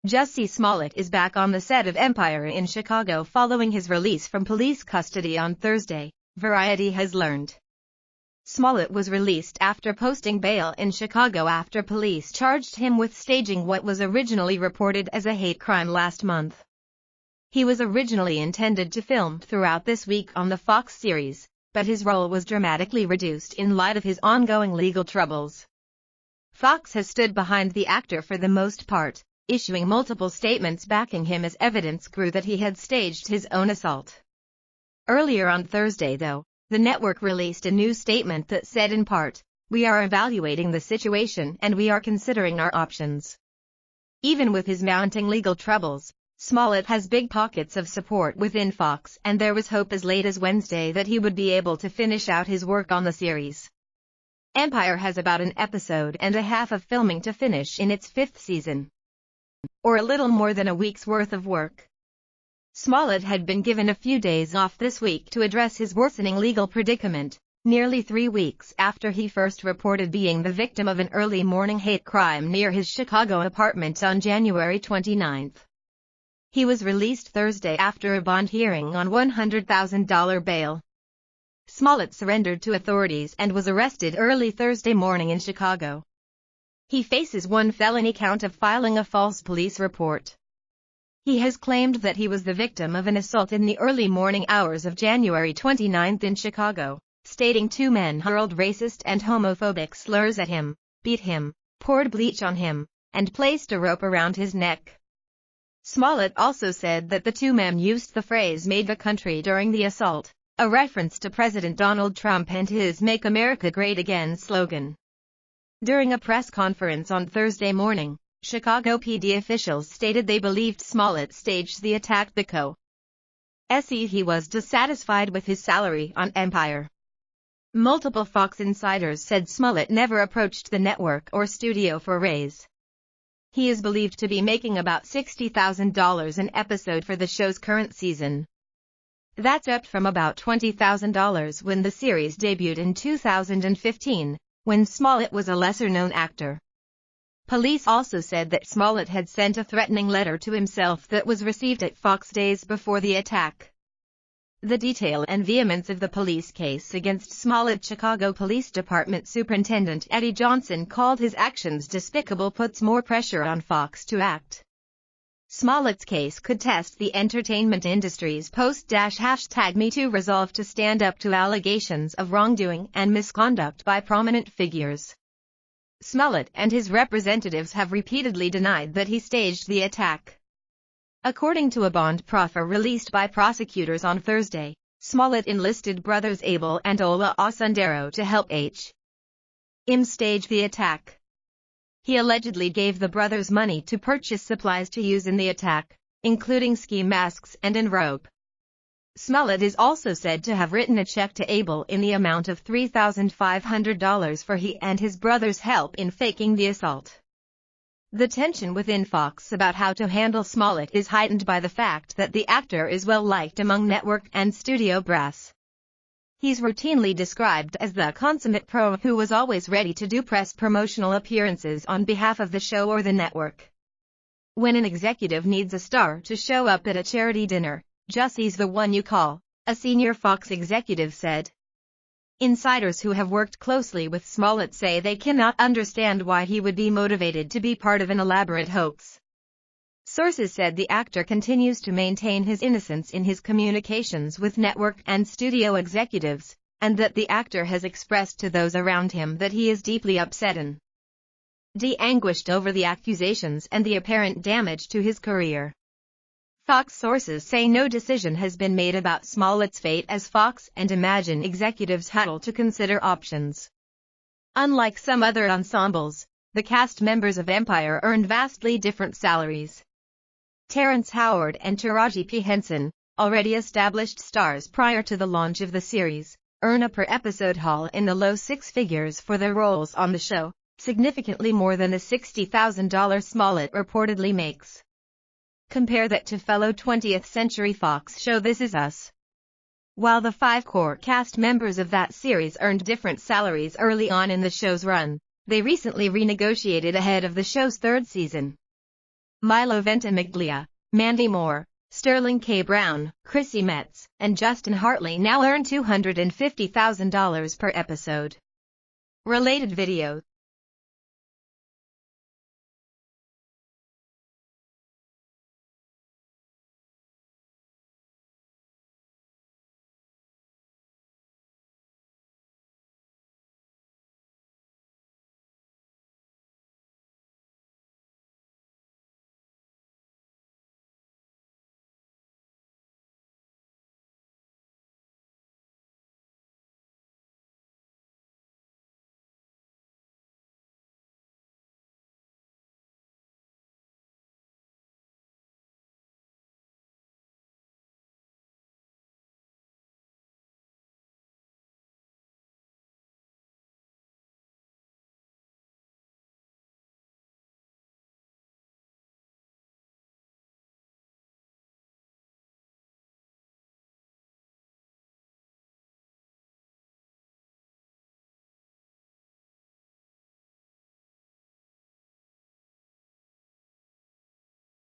Jussie Smollett is back on the set of Empire in Chicago following his release from police custody on Thursday, Variety has learned. Smollett was released after posting bail in Chicago after police charged him with staging what was originally reported as a hate crime last month. He was originally intended to film throughout this week on the Fox series, but his role was dramatically reduced in light of his ongoing legal troubles. Fox has stood behind the actor for the most part, issuing multiple statements backing him as evidence grew that he had staged his own assault. Earlier on Thursday, though, the network released a new statement that said in part, "We are evaluating the situation and we are considering our options." Even with his mounting legal troubles, Smollett has big pockets of support within Fox, and there was hope as late as Wednesday that he would be able to finish out his work on the series. Empire has about an episode and a half of filming to finish in its 5th season, or a little more than a week's worth of work. Smollett had been given a few days off this week to address his worsening legal predicament, nearly 3 weeks after he first reported being the victim of an early morning hate crime near his Chicago apartment on January 29. He was released Thursday after a bond hearing on $100,000 bail. Smollett surrendered to authorities and was arrested early Thursday morning in Chicago. He faces one felony count of filing a false police report. He has claimed that he was the victim of an assault in the early morning hours of January 29 in Chicago, stating 2 men hurled racist and homophobic slurs at him, beat him, poured bleach on him, and placed a rope around his neck. Smollett also said that the 2 men used the phrase "made the country" during the assault, a reference to President Donald Trump and his "Make America Great Again" slogan. During a press conference on Thursday morning, Chicago PD officials stated they believed Smollett staged the attack because he was dissatisfied with his salary on Empire. Multiple Fox insiders said Smollett never approached the network or studio for a raise. He is believed to be making about $60,000 an episode for the show's current season. That's up from about $20,000 when the series debuted in 2015, when Smollett was a lesser-known actor. Police also said that Smollett had sent a threatening letter to himself that was received at Fox days before the attack. The detail and vehemence of the police case against Smollett. Chicago Police Department Superintendent Eddie Johnson called his actions despicable, puts more pressure on Fox to act. Smollett's case could test the entertainment industry's #MeToo resolve to stand up to allegations of wrongdoing and misconduct by prominent figures. Smollett and his representatives have repeatedly denied that he staged the attack. According to a bond proffer released by prosecutors on Thursday, Smollett enlisted brothers Abel and Ola Osundero to help him stage the attack. He allegedly gave the brothers money to purchase supplies to use in the attack, including ski masks and a rope. Smollett is also said to have written a check to Abel in the amount of $3,500 for he and his brother's help in faking the assault. The tension within Fox about how to handle Smollett is heightened by the fact that the actor is well liked among network and studio brass. He's routinely described as the consummate pro who was always ready to do press promotional appearances on behalf of the show or the network. When an executive needs a star to show up at a charity dinner, Jussie's the one you call, a senior Fox executive said. Insiders who have worked closely with Smollett say they cannot understand why he would be motivated to be part of an elaborate hoax. Sources said the actor continues to maintain his innocence in his communications with network and studio executives, and that the actor has expressed to those around him that he is deeply upset and anguished over the accusations and the apparent damage to his career. Fox sources say no decision has been made about Smollett's fate as Fox and Imagine executives huddle to consider options. Unlike some other ensembles, the cast members of Empire earned vastly different salaries. Terrence Howard and Taraji P. Henson, already established stars prior to the launch of the series, earn a per-episode haul in the low 6 figures for their roles on the show, significantly more than the $60,000 Smollett reportedly makes. Compare that to fellow 20th Century Fox show This Is Us. While the 5 core cast members of that series earned different salaries early on in the show's run, they recently renegotiated ahead of the show's 3rd season. Milo Ventimiglia, Mandy Moore, Sterling K. Brown, Chrissy Metz, and Justin Hartley now earn $250,000 per episode. Related video.